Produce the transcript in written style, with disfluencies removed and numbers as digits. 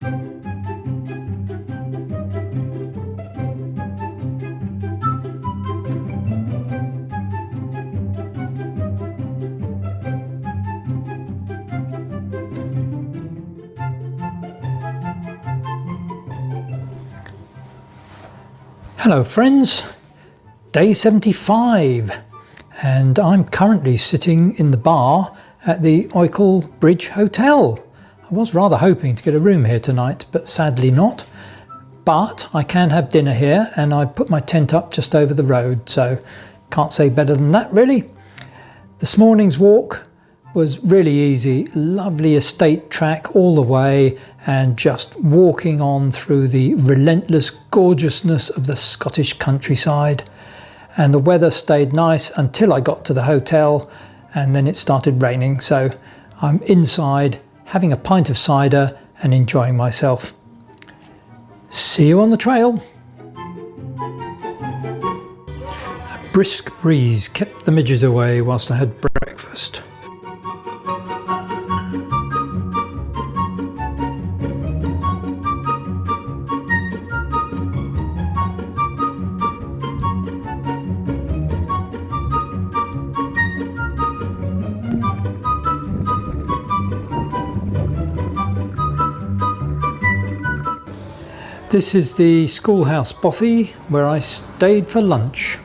Hello friends, day 75, and I'm currently sitting in the bar at the Oykel Bridge Hotel. I was rather hoping to get a room here tonight, but sadly not. But I can have dinner here, and I put my tent up just over the road, so can't say better than that really. This morning's walk was really easy, lovely estate track all the way, and just walking on through the relentless gorgeousness of the Scottish countryside. And the weather stayed nice until I got to the hotel, and then it started raining, so I'm inside having a pint of cider and enjoying myself. See you on the trail. A brisk breeze kept the midges away whilst I had breakfast. This is the Schoolhouse bothy where I stayed for lunch.